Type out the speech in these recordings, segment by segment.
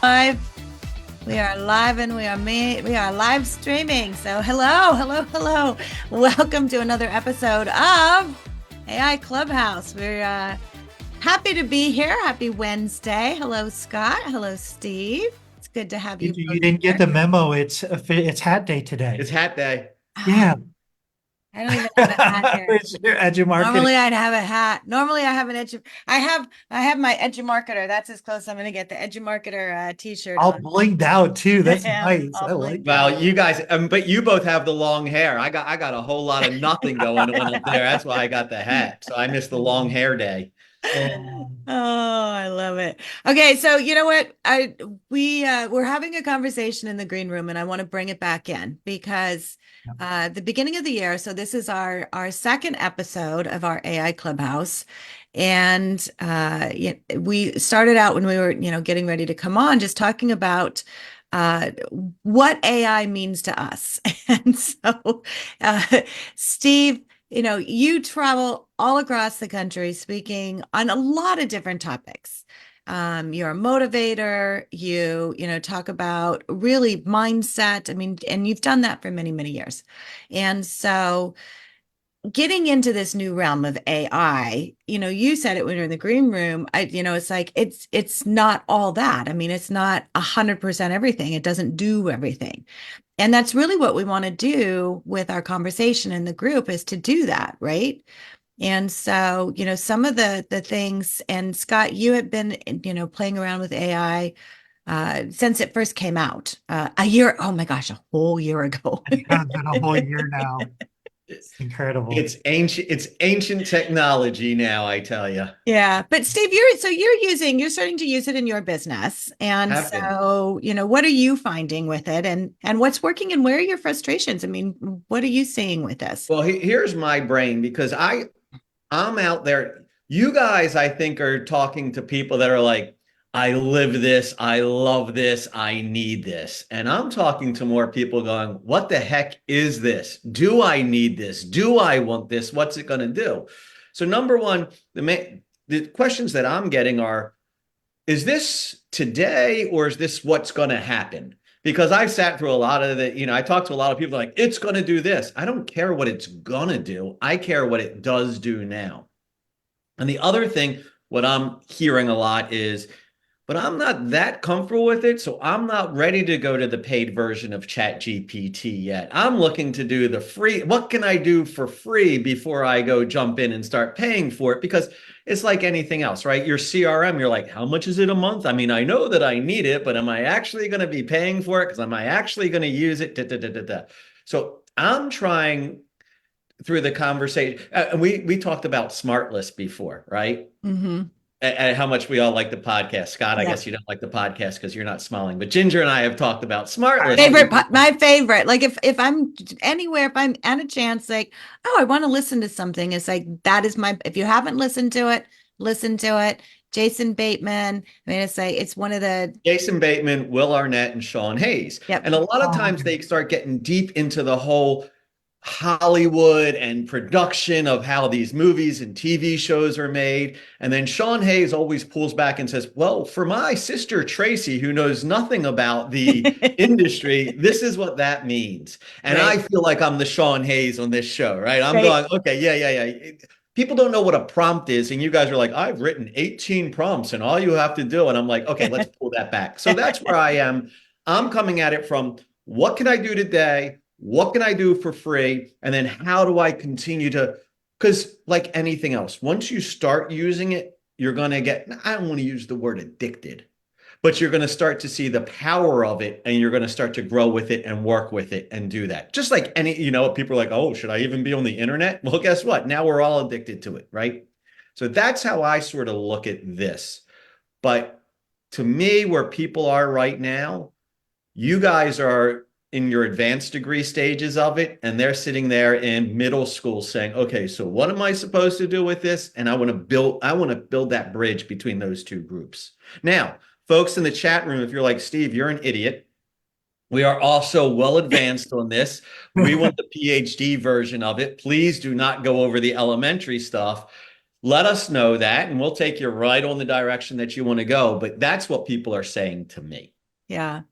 Live. We are live and we are live streaming. So hello. Welcome to another episode of AI Clubhouse. We're happy to be here. Happy Wednesday. Hello, Scott. Hello, Steve. It's good to have you You both didn't here. get the memo. It's hat day today. It's hat day. Yeah. I don't even have a hat here. It's your edge of marketing. Normally I'd have a hat. Normally I have an edge. I have my Edumarketer. That's as close I'm gonna get. The Edumarketer t-shirt All on. blinged out too. That's Yeah, nice. all I like blinged that. out. Well, you guys, but you both have the long hair. I got a whole lot of nothing going on up there. That's why I got the hat. So I missed the long hair day. Oh, Oh, I love it. Okay, so you know what? We're having a conversation in the green room, and I want to bring it back in because yeah. the beginning of the year. So this is our second episode of our AI Clubhouse, and we started out when we were getting ready to come on, just talking about uh, what AI means to us, and so Steve. You travel all across the country speaking on a lot of different topics. You're a motivator, talk about really mindset. I mean, and you've done that for many, many years. And so getting into this new realm of AI, you said it when you're in the green room. It's like it's not all that. I mean, it's not 100% everything. It doesn't do everything. And that's really what we want to do with our conversation in the group is to do that, right? And so, some of the things, and Scott, you have been, playing around with AI since it first came out, a year, oh my gosh, a whole year ago. It's kind of been a whole year now. It's incredible. It's ancient technology now, I tell you. Yeah, but Steve, you're starting to use it in your business. And Have been. so, what are you finding with it and what's working and where are your frustrations? I mean, what are you seeing with this? Well, here's my brain because I'm out there. You guys, I think, are talking to people that are like, I live this, I love this, I need this. And I'm talking to more people going, what the heck is this? Do I need this? Do I want this? What's it going to do? So, number one, the questions that I'm getting are, is this today or is this what's going to happen? Because I've sat through a lot of I talked to a lot of people like, it's going to do this. I don't care what it's going to do. I care what it does do now. And the other thing, what I'm hearing a lot is, but I'm not that comfortable with it. So I'm not ready to go to the paid version of ChatGPT yet. I'm looking to do the free. What can I do for free before I go jump in and start paying for it? Because it's like anything else, right? Your CRM, you're like, how much is it a month? I mean, I know that I need it, but am I actually going to be paying for it? Because am I actually going to use it? Da, da, da, da, da. So I'm trying through the conversation. And we talked about smart list before, right? Mm-hmm. And how much we all like the podcast. Scott, I Yeah. guess you don't like the podcast because you're not smiling. But Ginger and I have talked about smart list. My favorite. Like if I'm anywhere, if I'm at a chance, like, oh, I want to listen to something, it's like that is my, if you haven't listened to it, listen to it. Jason Bateman. I mean, it's like it's one of the Jason Bateman, Will Arnett, and Sean Hayes. yep. And a lot of Oh, times okay. they start getting deep into the whole Hollywood and production of how these movies and TV shows are made. And then Sean Hayes always pulls back and says, well, for my sister Tracy, who knows nothing about the industry, this is what that means. And I Right. feel like I'm the Sean Hayes on this show, right? I'm Right. going, okay, yeah. People don't know what a prompt is. And you guys are like, I've written 18 prompts and all you have to do. And I'm like, okay, let's pull that back. So that's where I am. I'm coming at it from what can I do today? What can I do for free? And then how do I continue to, because like anything else, once you start using it, you're going to get, I don't want to use the word addicted, but you're going to start to see the power of it and you're going to start to grow with it and work with it and do that. Just like any, people are like, oh, should I even be on the internet? Well, guess what? Now we're all addicted to it, right? So that's how I sort of look at this. But to me, where people are right now, you guys are in your advanced degree stages of it, and they're sitting there in middle school saying, okay, so what am I supposed to do with this? And I want to build that bridge between those two groups. Now, folks in the chat room, if you're like, Steve, you're an idiot. We are also well advanced on this. We want the PhD version of it. Please do not go over the elementary stuff. let us know that, and we'll take you right on the direction that you want to go. But that's what people are saying to me. Yeah.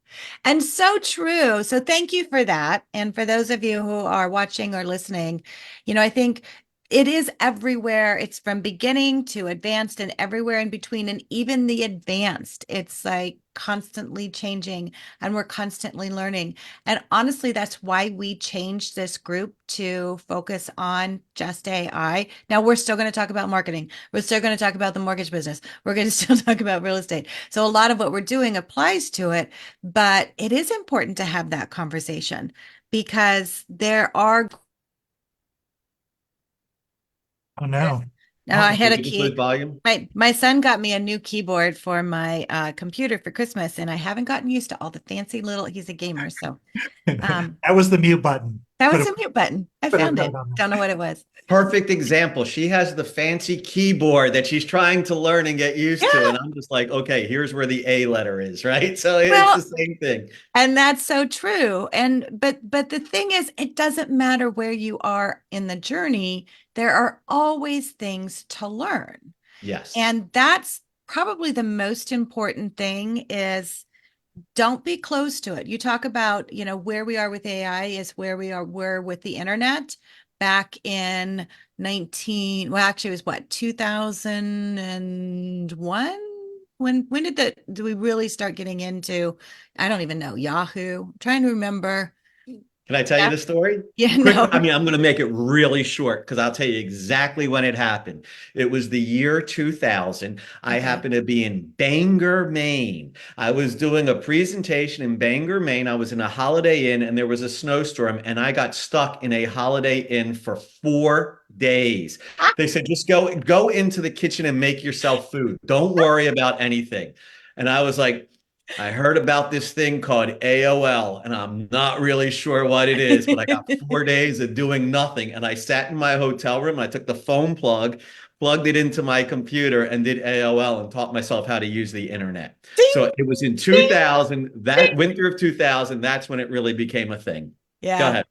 And so true. So thank you for that. And for those of you who are watching or listening, I think it is everywhere. It's from beginning to advanced and everywhere in between. And even the advanced, it's like constantly changing and we're constantly learning. And honestly, that's why we changed this group to focus on just AI. Now we're still going to talk about marketing. We're still going to talk about the mortgage business. We're going to still talk about real estate. So a lot of what we're doing applies to it. But it is important to have that conversation because there are. Oh no. Now I had Did a we just lose key. volume? My son got me a new keyboard for my computer for Christmas, and I haven't gotten used to all the fancy little. He's a gamer, so That was the mute button. that Put was a a mute button. I put a found note it. on Don't know what it was. Perfect example. She has the fancy keyboard that she's trying to learn and get used to. Yeah. And I'm just like, okay, here's where the A letter is, right? So it's the Well, same thing. and that's so true. And but the thing is, it doesn't matter where you are in the journey. There are always things to learn. Yes. And that's probably the most important thing is don't be close to it. You talk about, where we are with AI is where we're with the internet back in well, actually it was what, 2001? When do we really start getting into, I don't even know, Yahoo? I'm trying to remember. Can I tell you Yeah. the story? Yeah, Quick, no. I mean, I'm going to make it really short because I'll tell you exactly when it happened. It was the year 2000. I Okay. happened to be in Bangor, Maine. I was doing a presentation in Bangor, Maine. I was in a Holiday Inn and there was a snowstorm and I got stuck in a Holiday Inn for 4 days. They said, just go into the kitchen and make yourself food. Don't worry about anything. And I was like, I heard about this thing called AOL, and I'm not really sure what it is, but I got 4 days of doing nothing. And I sat in my hotel room, and I took the phone plug, plugged it into my computer, and did AOL and taught myself how to use the internet. Ding, So it was in ding, 2000, ding. that winter of 2000, that's when it really became a thing. Go Yeah. ahead.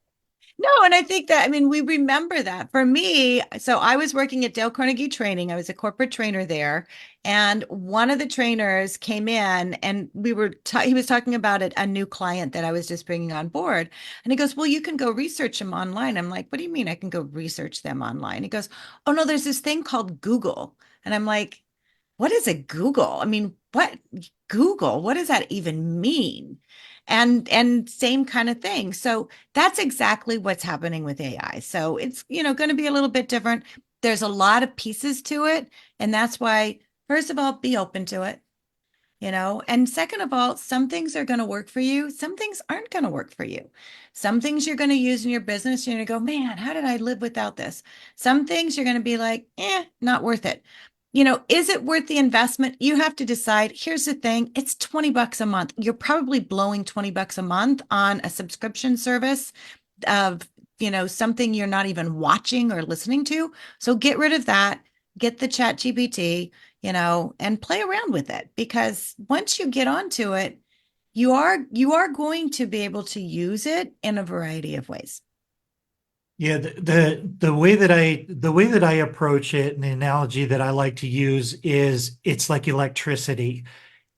No, and I think that, I mean, we remember that. For me, so I was working at Dale Carnegie Training. I was a corporate trainer there. And one of the trainers came in and he was talking about it, a new client that I was just bringing on board. And he goes, well, you can go research them online. I'm like, what do you mean I can go research them online? He goes, oh, no, there's this thing called Google. And I'm like, what is a Google? I mean, what Google? What does that even mean? And same kind of thing. So that's exactly what's happening with AI. So it's, going to be a little bit different. There's a lot of pieces to it, and that's why, first of all, be open to it, and second of all, some things are going to work for you, some things aren't going to work for you. Some things you're going to use in your business, you're going to go, man, how did I live without this? Some things you're going to be like, not worth it. Is it worth the investment? You have to decide. Here's the thing, it's $20 a month. You're probably blowing $20 a month on a subscription service of, something you're not even watching or listening to. So get rid of that, get the chat GPT, and play around with it, because once you get onto it, you are going to be able to use it in a variety of ways. Yeah, the way that I approach it, and the analogy that I like to use is it's like electricity.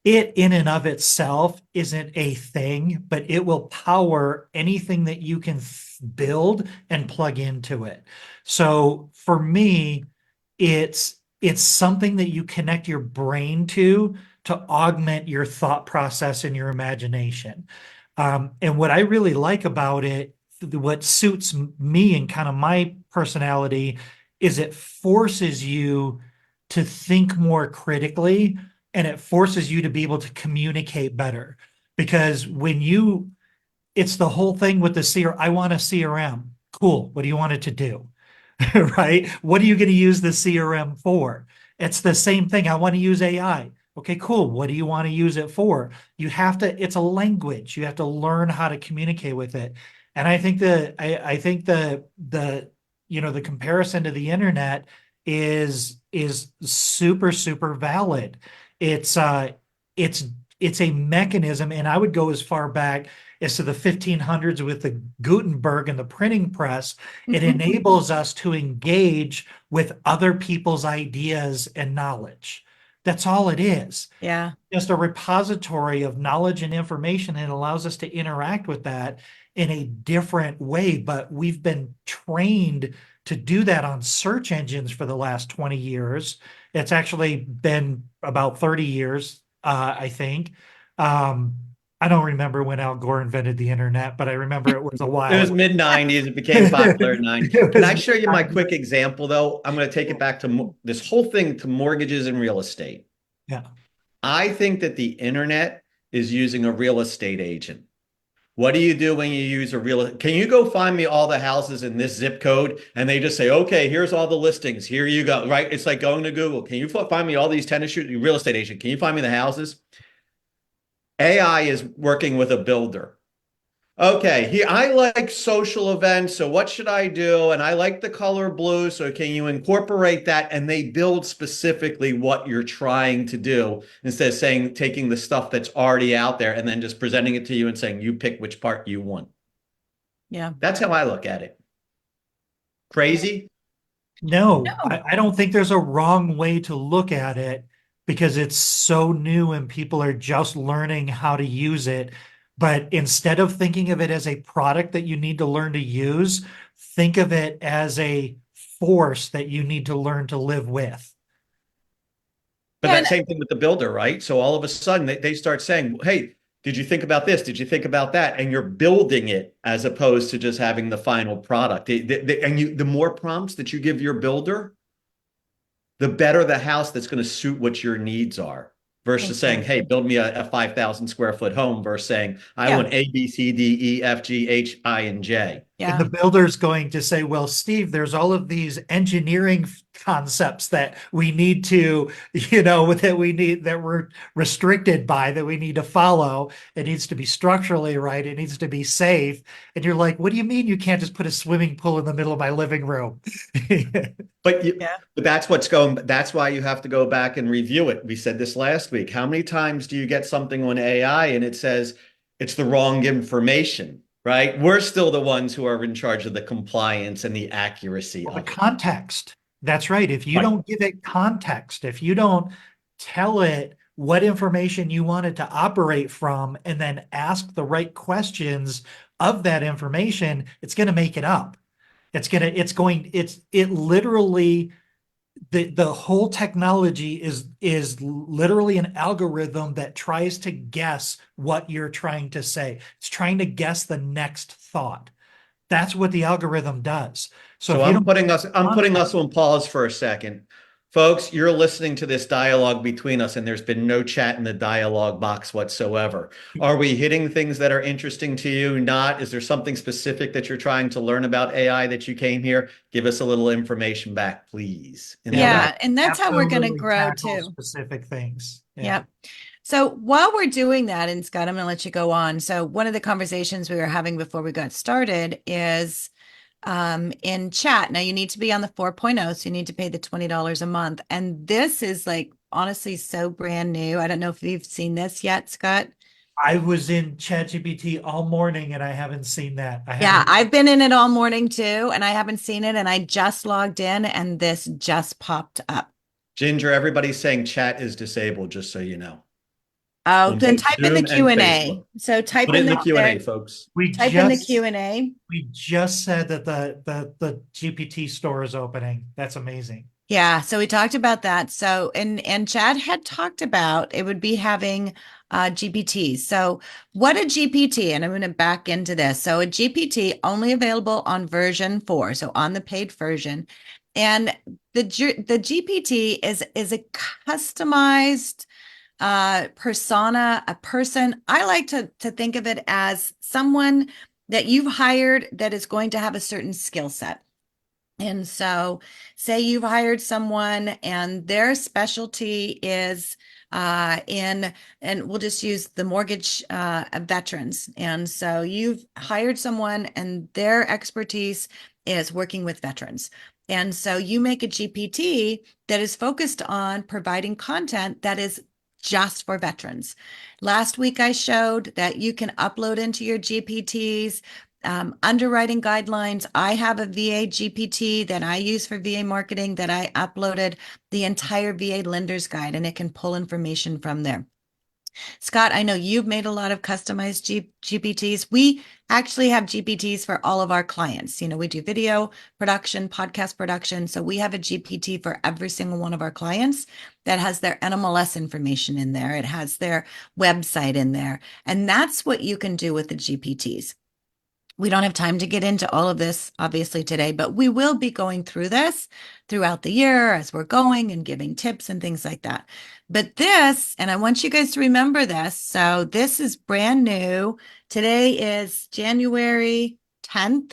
It in and of itself isn't a thing, but it will power anything that you can build and plug into it. So for me, it's something that you connect your brain to augment your thought process and your imagination. And what I really like about it, what suits me and kind of my personality, is it forces you to think more critically and it forces you to be able to communicate better. Because it's the whole thing with the CRM. I want a CRM. Cool. What do you want it to do? Right? What are you going to use the CRM for? It's the same thing. I want to use AI. Okay, cool. What do you want to use it for? It's a language. You have to learn how to communicate with it. And I think the comparison to the internet is super, super valid. It's uh it's it's a mechanism, and I would go as far back as to the 1500s with the Gutenberg and the printing press. It enables us to engage with other people's ideas and knowledge. That's all it is. Yeah. Just a repository of knowledge and information, and it allows us to interact with that in a different way. But we've been trained to do that on search engines for the last 20 years. It's actually been about 30 years, I think. I don't remember when Al Gore invented the internet, but I remember it was a It while was ago. mid 90s. It became popular in 90s. It Can was I show you my 90s. quick example, though? I'm going to take it back to this whole thing to mortgages and real estate. Yeah. I think that the internet is using a real estate agent. What do you do when you use a real? Can you go find me all the houses in this zip code? And they just say, okay, here's all the listings. Here you go. Right? It's like going to Google. Can you find me all these tennis shoes? Real estate agent. Can you find me the houses? AI is working with a builder. Okay, I like social events, so what should I do? And I like the color blue, so can you incorporate that? And they build specifically what you're trying to do instead of saying taking the stuff that's already out there and then just presenting it to you and saying you pick which part you want. Yeah. That's how I look at it. Crazy? No, No. I don't think there's a wrong way to look at it because it's so new and people are just learning how to use it. But instead of thinking of it as a product that you need to learn to use, think of it as a force that you need to learn to live with. But Yeah. that same thing with the builder, right? So all of a sudden they start saying, hey, did you think about this? Did you think about that? And you're building it as opposed to just having the final product. And the more prompts that you give your builder, the better the house that's going to suit what your needs are versus saying, hey, build me a 5,000 square foot home versus saying, I want A, B, C, D, E, F, G, H, I, and J. And Yeah. the builder's going to say, well, Steve, there's all of these engineering concepts that we need to, that we're restricted by, that we need to follow. It needs to be structurally right. It needs to be safe. And you're like, what do you mean you can't just put a swimming pool in the middle of my living room? But Yeah. that's why you have to go back and review it. We said this last week. How many times do you get something on AI and it says it's the wrong information, right? We're still the ones who are in charge of the compliance and the accuracy Well, the of it. context. That's right. If you Right. don't give it context, if you don't tell it what information you want it to operate from, and then ask the right questions of that information, it's going to make it up. It literally, the whole technology is literally an algorithm that tries to guess what you're trying to say. It's trying to guess the next thought. That's what the algorithm does. So So if you don't I'm putting us on pause for a second. Folks, you're listening to this dialogue between us, and there's been no chat in the dialogue box whatsoever. Are we hitting things that are interesting to you? Not? Is there something specific that you're trying to learn about AI that you came here? Give us a little information back, please. Yeah. And that's how we're going to absolutely grow tackle too. specific things. Yep. So while we're doing that, and Scott, I'm going to let you go on. So one of the conversations we were having before we got started is in chat. Now you need to be on the 4.0, so you need to pay the $20 a month. And this is like honestly so brand new. I don't know if you've seen this yet, Scott. I was in ChatGPT all morning and I haven't seen that. Yeah, I've been in it all morning too, and I haven't seen it. And I just logged in and this just popped up. Ginger, everybody's saying chat is disabled, just so you know. Oh, On then both type in the Zoom and Q&A. Facebook. So type Put it in in the the Q&A, folks. type in the Q&A. We just said that the GPT store is opening. That's amazing. Yeah, so we talked about that. So and Chad had talked about it would be having GPTs. So what a GPT, and I'm going to back into this. So a GPT only available on version 4, so on the paid version. And the GPT is a customized persona, a person. I like to think of it as someone that you've hired that is going to have a certain skill set. And so say you've hired someone and their specialty is and we'll just use the mortgage veterans. And so you've hired someone and their expertise is working with veterans. And so you make a GPT that is focused on providing content that is just for veterans. Last week, I showed that you can upload into your GPTs underwriting guidelines. I have a VA GPT that I use for VA marketing that I uploaded the entire VA lender's guide, and it can pull information from there. Scott, I know you've made a lot of customized GPTs. We actually have GPTs for all of our clients. We do video production, podcast production. So we have a GPT for every single one of our clients that has their NMLS information in there. It has their website in there. And that's what you can do with the GPTs. We don't have time to get into all of this, obviously, today, but we will be going through this throughout the year as we're going and giving tips and things like that. But this, and I want you guys to remember this. So this is brand new. Today is January 10th,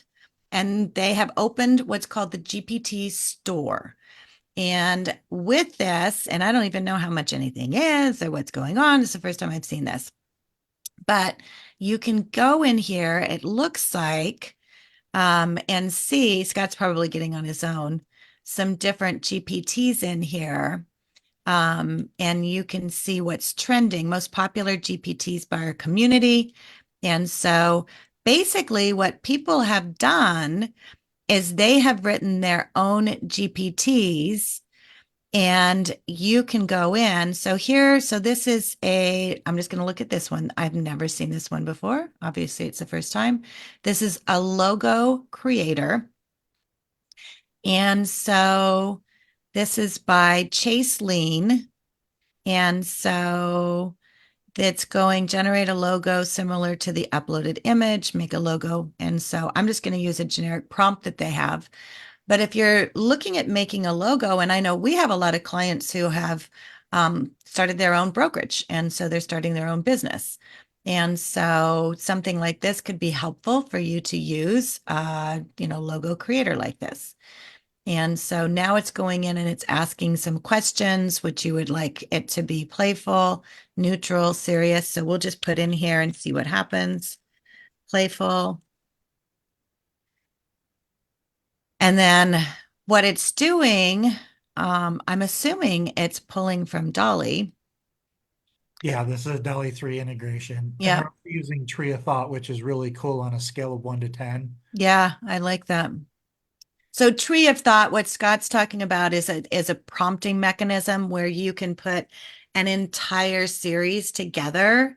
and they have opened what's called the GPT Store. And with this, and I don't even know how much anything is or what's going on. It's the first time I've seen this. But you can go in here, it looks like, and see, Scott's probably getting on his own, some different GPTs in here. And you can see what's trending, most popular GPTs by our community. And so basically what people have done is they have written their own GPTs, and you can go in. So this is I'm just going to look at this one. I've never seen this one before. Obviously, it's the first time. This is a logo creator. And so this is by Chase Lean. And so it's going generate a logo similar to the uploaded image, make a logo. And so I'm just going to use a generic prompt that they have. But if you're looking at making a logo, and I know we have a lot of clients who have started their own brokerage, and so they're starting their own business. And so something like this could be helpful for you to use, logo creator like this. And so now it's going in and it's asking some questions, which you would like it to be playful, neutral, serious. So we'll just put in here and see what happens. Playful. And then what it's doing, I'm assuming it's pulling from Dolly. Yeah, this is a Dolly 3 integration. Yeah. And they're using Tree of Thought, which is really cool on a scale of 1 to 10. Yeah, I like that. So Tree of Thought, what Scott's talking about is a prompting mechanism where you can put an entire series together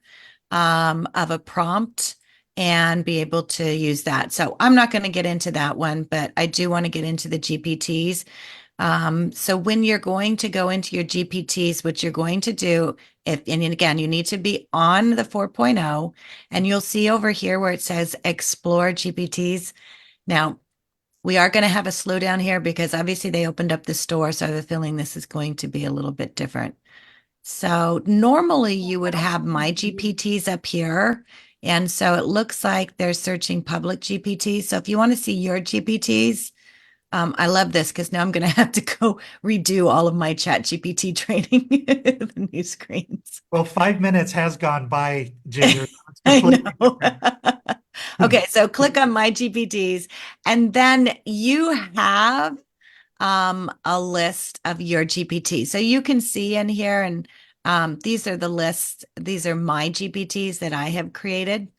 of a prompt and be able to use that. So I'm not going to get into that one, but I do want to get into the GPTs. So when you're going to go into your GPTs, what you're going to do, and again, you need to be on the 4.0, and you'll see over here where it says explore GPTs. Now, we are going to have a slowdown here because obviously they opened up the store. So I have a feeling this is going to be a little bit different. So normally you would have my GPTs up here. And so it looks like they're searching public GPTs. So if you want to see your GPTs, I love this because now I'm going to have to go redo all of my ChatGPT training, the new screens. Well, 5 minutes has gone by, Ginger. I know. Okay, so click on my GPTs, and then you have a list of your GPT. So you can see in here, and these are the lists. These are my GPTs that I have created.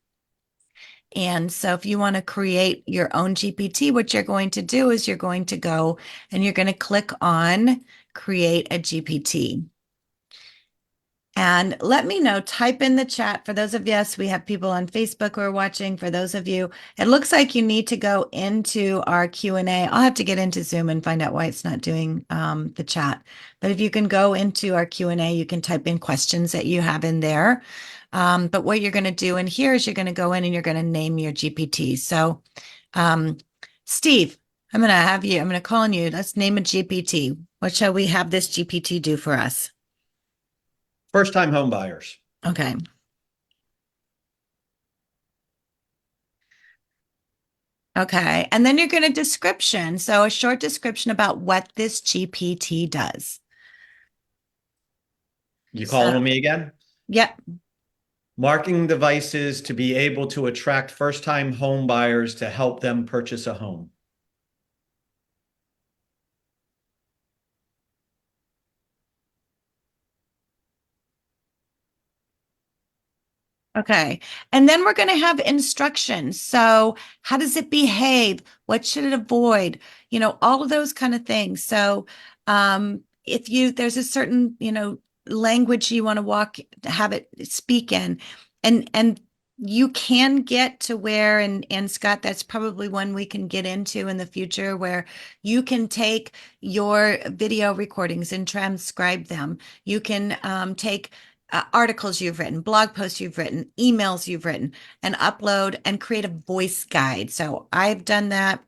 And so if you want to create your own GPT, what you're going to do is you're going to go and you're going to click on create a GPT. And let me know, type in the chat. For those of us, we have people on Facebook who are watching. For those of you, it looks like you need to go into our Q&A. I'll have to get into Zoom and find out why it's not doing the chat. But if you can go into our Q&A, you can type in questions that you have in there. But what you're going to do in here is you're going to go in and you're going to name your GPT. So Steve, I'm going to call on you. Let's name a GPT. What shall we have this GPT do for us? First-time home buyers. Okay. Okay. And then you're going to description. So a short description about what this GPT does. You calling on me again? Yep. Marketing devices to be able to attract first-time home buyers to help them purchase a home. Okay. And then we're going to have instructions. So, how does it behave? What should it avoid? All of those kind of things. So, if there's a certain, language you want to have it speak in, and you can get to where, and Scott, that's probably one we can get into in the future, where you can take your video recordings and transcribe them. You can take articles you've written, blog posts you've written, emails you've written, and upload and create a voice guide. So I've done that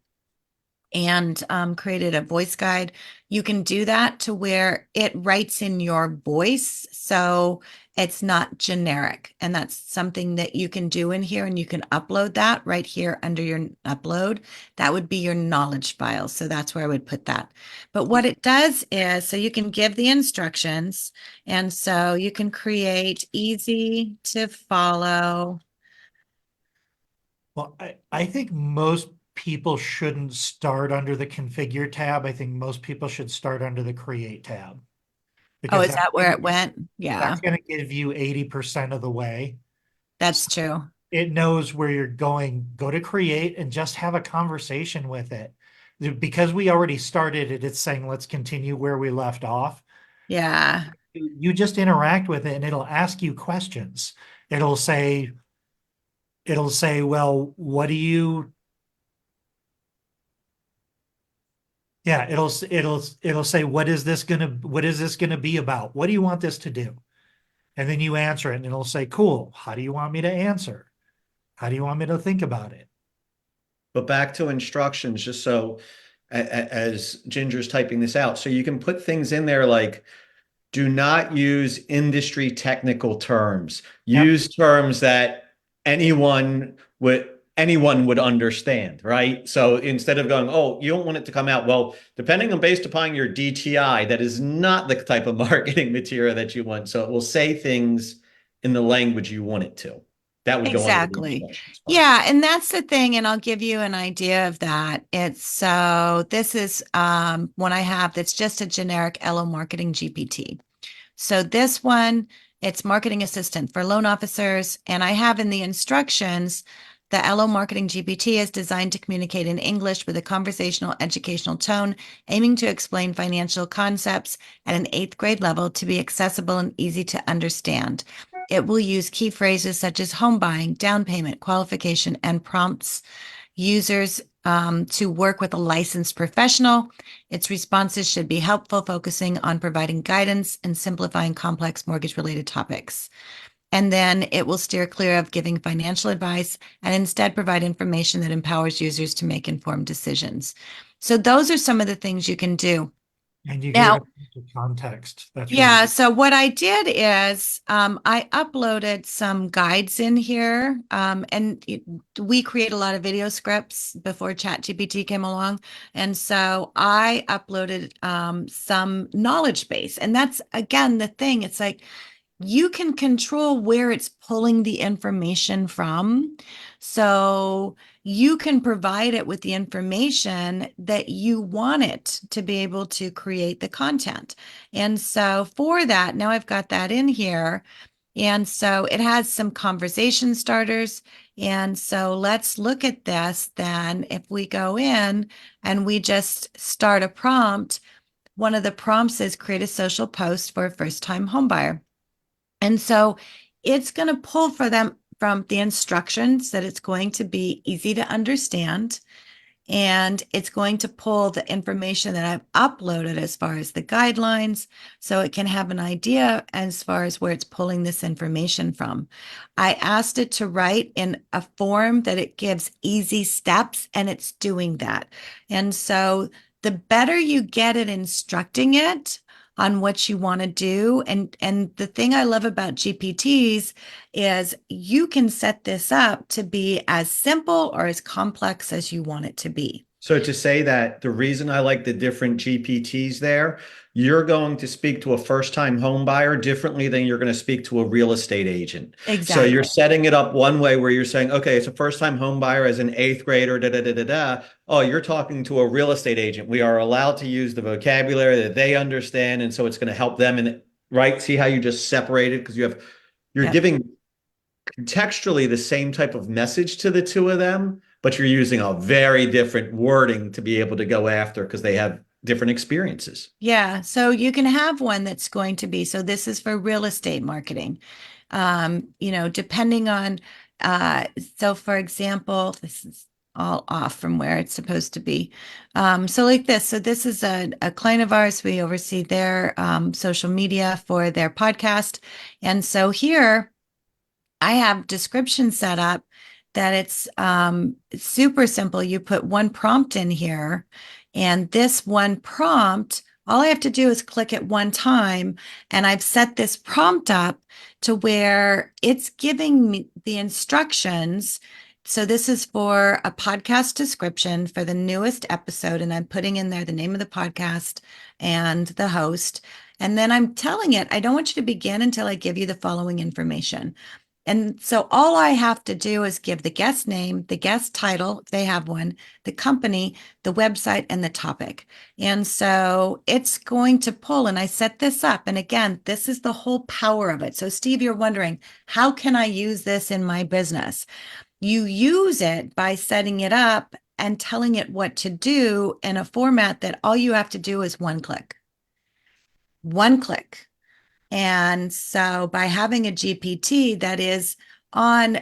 and created a voice guide. You can do that to where it writes in your voice. So it's not generic. And that's something that you can do in here, and you can upload that right here under your upload. That would be your knowledge file. So that's where I would put that. But what it does is, so you can give the instructions, and so you can create easy to follow. Well, I think most people shouldn't start under the configure tab. I think most people should start under the create tab. Oh, Because is that where it went? Yeah, that's going to give you 80% of the way. that's true. It knows where you're going. Go to create and just have a conversation with it. Because we already started it, it's saying, let's continue where we left off. Yeah. You just interact with it and it'll ask you questions. It'll say, well, what do you, yeah, it'll say, what is this gonna be about? What do you want this to do? And then you answer it and it'll say, cool, how do you want me to answer? How do you want me to think about it? But back to instructions, just so as Ginger's typing this out, so you can put things in there like, do not use industry technical terms. Yep. Use terms that anyone would understand, right? So instead of going, oh, you don't want it to come out, well, depending on based upon your DTI, that is not the type of marketing material that you want. So it will say things in the language you want it to. That would go under the Exactly. instructions part. Yeah, and that's the thing, and I'll give you an idea of that. This is one I have that's just a generic LO marketing GPT. So this one, it's marketing assistant for loan officers, and I have in the instructions, the LO marketing GPT is designed to communicate in English with a conversational educational tone, aiming to explain financial concepts at an 8th grade level to be accessible and easy to understand. It will use key phrases such as home buying, down payment, qualification, and prompts users to work with a licensed professional. Its responses should be helpful, focusing on providing guidance and simplifying complex mortgage-related topics. And then it will steer clear of giving financial advice and instead provide information that empowers users to make informed decisions. So those are some of the things you can do. And you Now, give it context. That's yeah, really so what I did is I uploaded some guides in here, we create a lot of video scripts before ChatGPT came along. And so I uploaded some knowledge base. And that's, again, the thing. It's like you can control where it's pulling the information from. So you can provide it with the information that you want it to be able to create the content. And so for that, now I've got that in here. And so it has some conversation starters. And so let's look at this then. If we go in and we just start a prompt, one of the prompts is create a social post for a first-time homebuyer. And so it's going to pull for them from the instructions that it's going to be easy to understand. And it's going to pull the information that I've uploaded as far as the guidelines, so it can have an idea as far as where it's pulling this information from. I asked it to write in a form that it gives easy steps, and it's doing that. And so the better you get at instructing it on what you want to do. And the thing I love about GPTs is you can set this up to be as simple or as complex as you want it to be. So to say that the reason I like the different GPTs there, you're going to speak to a first-time home buyer differently than you're going to speak to a real estate agent. So you're Exactly. setting it up one way where you're saying, okay, it's a first-time home buyer as an eighth grader, da da da da da. Oh, you're talking to a real estate agent. We are allowed to use the vocabulary that they understand, and so it's going to help them. And right, see how you just separated because you're Yep. giving contextually the same type of message to the two of them, but you're using a very different wording to be able to go after because they have different experiences. Yeah, so you can have one that's going to be, so this is for real estate marketing. Depending on, so for example, this is all off from where it's supposed to be. So like this, so this is a client of ours. We oversee their social media for their podcast. And so here I have description set up that it's super simple. You put one prompt in here, and this one prompt, all I have to do is click it one time, and I've set this prompt up to where it's giving me the instructions. So this is for a podcast description for the newest episode, and I'm putting in there the name of the podcast and the host. And then I'm telling it, I don't want you to begin until I give you the following information. And so all I have to do is give the guest name, the guest title, if they have one, the company, the website, and the topic. And so it's going to pull, and I set this up. And again, this is the whole power of it. So Steve, you're wondering, how can I use this in my business? You use it by setting it up and telling it what to do in a format that all you have to do is one click. One click. And so by having a GPT that is on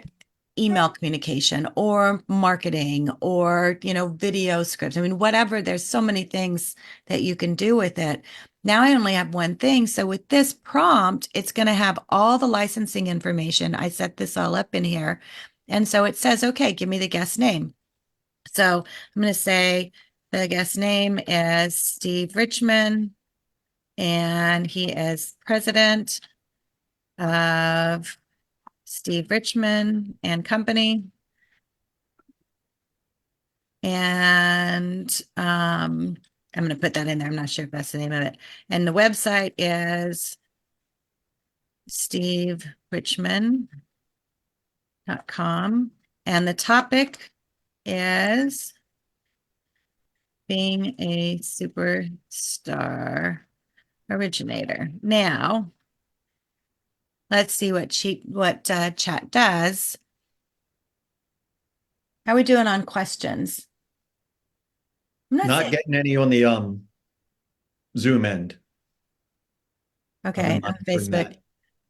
email communication or marketing or, video scripts, I mean, whatever, there's so many things that you can do with it. Now I only have one thing. So with this prompt, it's going to have all the licensing information. I set this all up in here. And so it says, okay, give me the guest name. So I'm going to say the guest name is Steve Richman, and he is president of Steve Richman and Company. And I'm going to put that in there. I'm not sure if that's the name of it. And the website is steverichman.com. And the topic is being a superstar originator. Now, let's see what chat does. How are we doing on questions? I'm Not getting any on the Zoom end. Okay, on monitoring Facebook. that.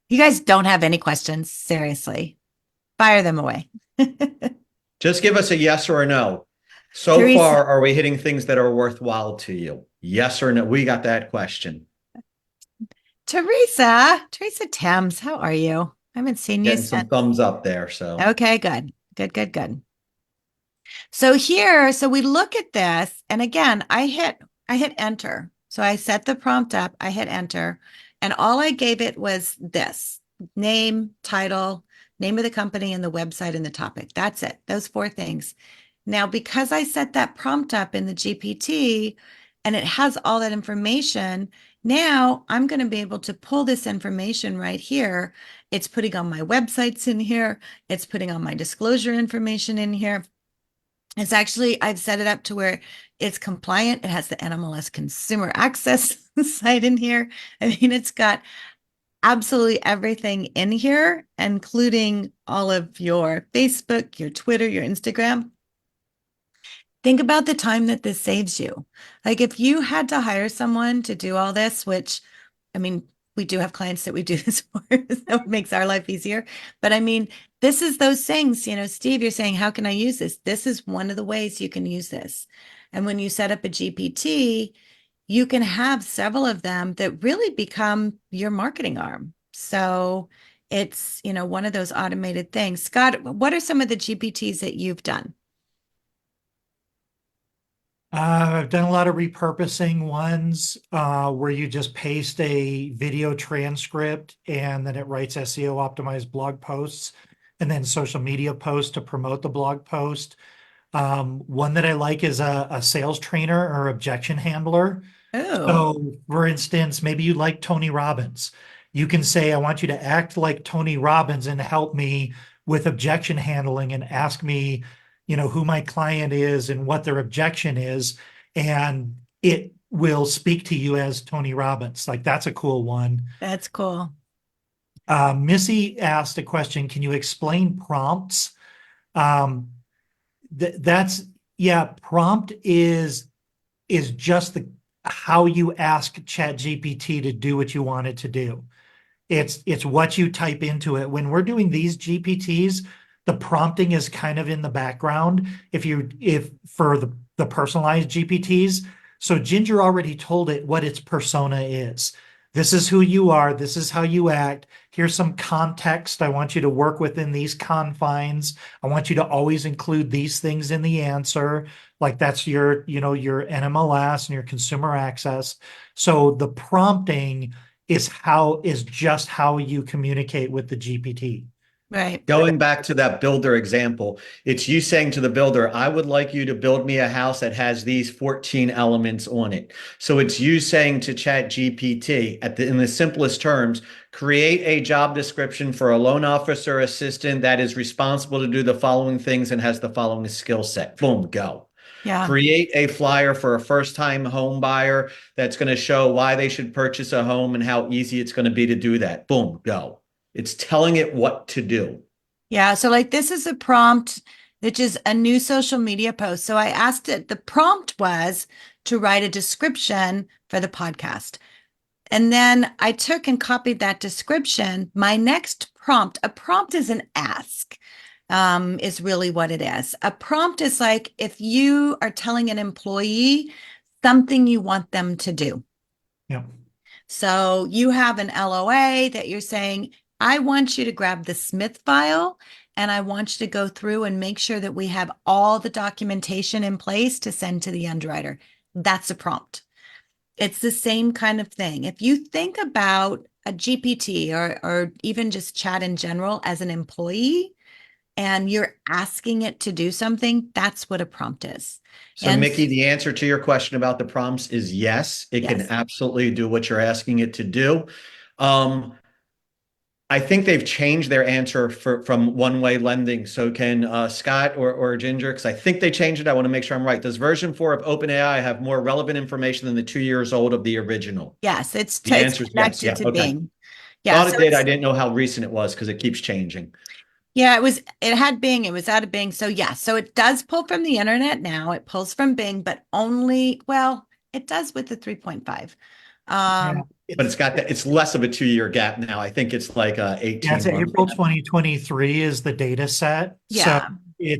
You guys don't have any questions, seriously. Fire them away. Just give us a yes or a no. So Teresa, far, are we hitting things that are worthwhile to you? Yes or no? We got that question. Teresa Thames, how are you? I haven't seen you Getting some since. thumbs up there. So Okay, good. Good. So here, so we look at this, and again, I hit enter. So I set the prompt up, I hit enter, and all I gave it was this: name, title, name of the company, and the website and the topic. That's it. Those four things. Now, because I set that prompt up in the GPT and it has all that information, now I'm going to be able to pull this information right here. It's putting on my websites in here. It's putting on my disclosure information in here. It's actually, I've set it up to where it's compliant. It has the NMLS consumer access site in here. I mean, it's got absolutely everything in here, including all of your Facebook, your Twitter, your Instagram. Think about the time that this saves you. Like if you had to hire someone to do all this, which, I mean, we do have clients that we do this for, so it makes our life easier. But I mean, this is those things, Steve, you're saying, how can I use this? This is one of the ways you can use this. And when you set up a GPT, you can have several of them that really become your marketing arm. So it's, one of those automated things. Scott, what are some of the GPTs that you've done? I've done a lot of repurposing ones where you just paste a video transcript and then it writes SEO optimized blog posts and then social media posts to promote the blog post. One that I like is a sales trainer or objection handler. Oh, So, for instance, maybe you like Tony Robbins. You can say, I want you to act like Tony Robbins and help me with objection handling and ask me, who my client is and what their objection is. And it will speak to you as Tony Robbins. Like, that's a cool one. that's cool. Missy asked a question. Can you explain prompts? Um, that's yeah. Prompt is just the how you ask ChatGPT to do what you want it to do. It's what you type into it. When we're doing these GPTs, the prompting is kind of in the background. If for the personalized GPTs, so Ginger already told it what its persona is. This is who you are. This is how you act. Here's some context. I want you to work within these confines. I want you to always include these things in the answer. Like that's your NMLS and your consumer access. So the prompting is just how you communicate with the GPT. Right. Going back to that builder example, it's you saying to the builder, I would like you to build me a house that has these 14 elements on it. So it's you saying to ChatGPT in the simplest terms, create a job description for a loan officer assistant that is responsible to do the following things and has the following skill set. Boom, go. Yeah. Create a flyer for a first-time home buyer that's going to show why they should purchase a home and how easy it's going to be to do that. Boom, go. It's telling it what to do. Yeah. So like this is a prompt, which is a new social media post. So I asked it, the prompt was to write a description for the podcast. And then I took and copied that description. My next prompt, a prompt is an ask, is really what it is. A prompt is like if you are telling an employee something you want them to do. Yeah. So you have an LOA that you're saying, I want you to grab the Smith file and I want you to go through and make sure that we have all the documentation in place to send to the underwriter. That's a prompt. It's the same kind of thing. If you think about a GPT or even just chat in general as an employee and you're asking it to do something, that's what a prompt is. So, And Mickey, the answer to your question about the prompts is yes, it can yes, absolutely do what you're asking it to do. Um, I think they've changed their answer from one-way lending. So can Scott or Ginger, because I think they changed it. I want to make sure I'm right. Does version 4 of OpenAI have more relevant information than the 2 years old of the original? yes, it's The it's answer is yes. connected Yeah. to Okay. Bing. Yeah, Thought so it did. I it's didn't know how recent it was because it keeps changing. yeah, it had Bing, it was out of Bing. So yeah, so it does pull from the internet now. It pulls from Bing, but only, well, it does with the 3.5. Yeah. But it's less of a 2 year gap now. I think it's like Yeah, it's 18 months. April 2023 is the data set. So Yeah.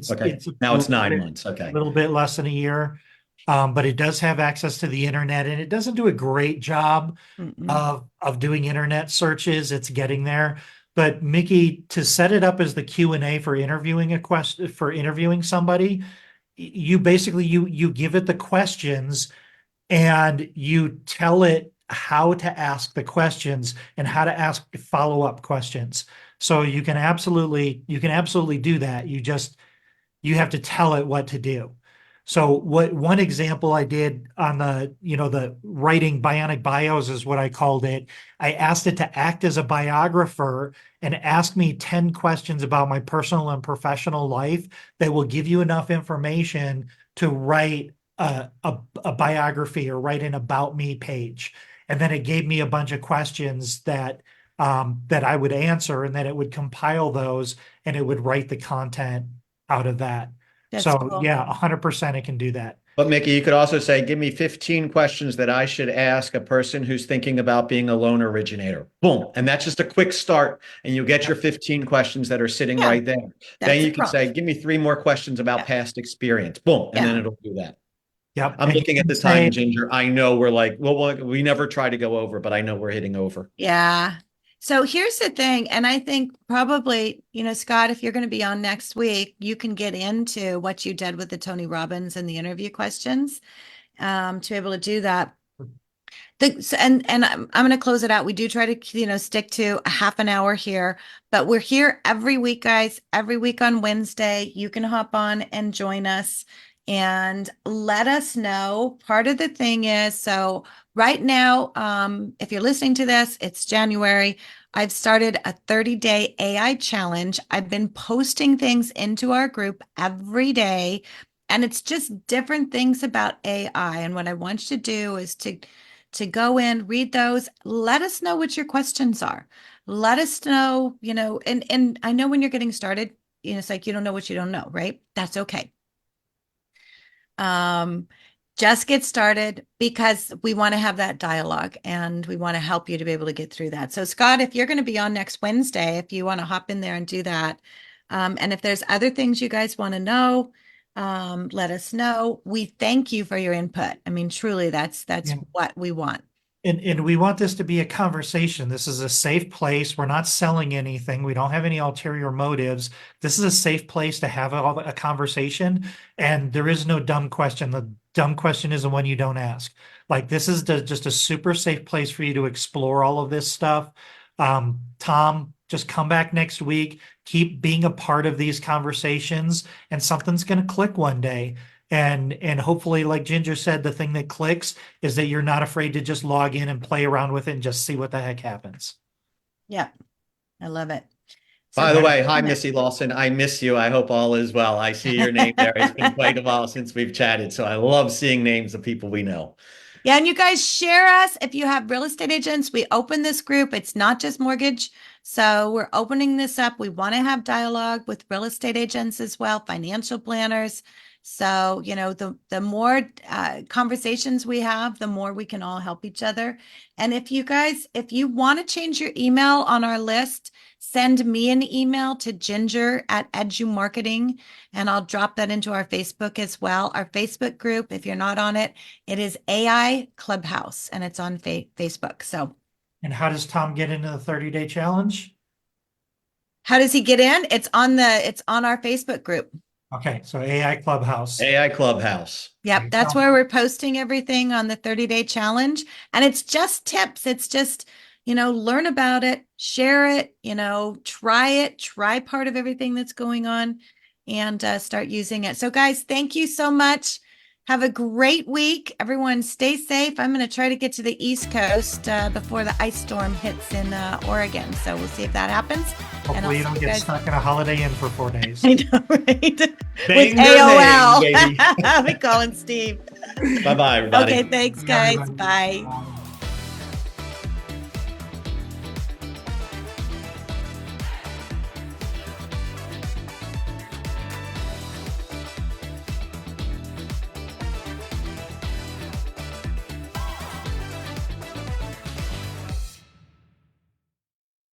Okay. it's a Now it's 9 months. Okay. little bit less than a year. But it does have access to the internet and it doesn't do a great job Mm-mm. of doing internet searches. It's getting there. But Mickey, to set it up as the Q&A for interviewing somebody, you basically you give it the questions and you tell it how to ask the questions and how to ask follow-up questions. So you can absolutely do that. You have to tell it what to do. So what one example I did on the writing bionic bios is what I called it. I asked it to act as a biographer and ask me 10 questions about my personal and professional life that will give you enough information to write a biography or write an about me page. And then it gave me a bunch of questions that I would answer and then it would compile those and it would write the content out of that. That's So cool. yeah, 100% it can do that. But Mickey, you could also say, give me 15 questions that I should ask a person who's thinking about being a loan originator. Boom. And that's just a quick start. And you get your 15 questions that are sitting Yeah, right there. Then that's a you can say, prompt. give me 3 more questions about Yeah. past experience. Boom. And then Yeah. it'll do that. Yep. I'm And you looking at can the say, time, Ginger. I know we're like, well, we never try to go over, but I know we're hitting over. Yeah. So here's the thing, and I think probably, Scott, if you're going to be on next week, you can get into what you did with the Tony Robbins and the interview questions, to be able to do that. And I'm going to close it out. We do try to, stick to a half an hour here, but we're here every week, guys. Every week on Wednesday, you can hop on and join us and let us know. Part of the thing is, so right now, if you're listening to this, it's January. I've started a 30-day AI challenge. I've been posting things into our group every day, and it's just different things about AI. And what I want you to do is to go in, read those, let us know what your questions are. let us know, and I know when you're getting started, it's like you don't know what you don't know, right? That's okay. Just get started because we want to have that dialogue and we want to help you to be able to get through that. So Scott, if you're going to be on next Wednesday, if you want to hop in there and do that, and if there's other things you guys want to know, let us know. We thank you for your input. I mean, truly, that's Yeah. what we want. And we want this to be a conversation. This is a safe place. We're not selling anything. We don't have any ulterior motives. This is a safe place to have a conversation. And there is no dumb question. The dumb question is the one you don't ask. Like this is just a super safe place for you to explore all of this stuff. Tom, just come back next week. Keep being a part of these conversations, and something's going to click one day. And hopefully, like Ginger said, the thing that clicks is that you're not afraid to just log in and play around with it and just see what the heck happens. Yeah, I love it. By the way, hi, Missy Lawson. I miss you. I hope all is well. I see your name there. It's been quite a while since we've chatted, so I love seeing names of people we know. Yeah, and you guys share us if you have real estate agents. We open this group. It's not just mortgage. So we're opening this up. We want to have dialogue with real estate agents as well, financial planners. So, the more conversations we have, the more we can all help each other. And if you want to change your email on our list, send me an email to ginger@edumarketing, and I'll drop that into our Facebook as well. Our Facebook group, if you're not on it, it is AI Clubhouse, and it's on Facebook. So, and how does Tom get into the 30-day challenge? how does he get in? It's on our Facebook group. Okay, so AI Clubhouse. AI Clubhouse. Yep, that's where we're posting everything on the 30-day challenge. And it's just tips. It's just, learn about it, share it, try part of everything that's going on and start using it. So guys, thank you so much. Have a great week. Everyone stay safe. I'm going to try to get to the East Coast before the ice storm hits in Oregon. So we'll see if that happens. Hopefully you don't get stuck in a Holiday Inn for 4 days. I know, right? Bang With AOL. name, We calling Steve. Bye-bye, everybody. Okay, thanks, guys. Bye.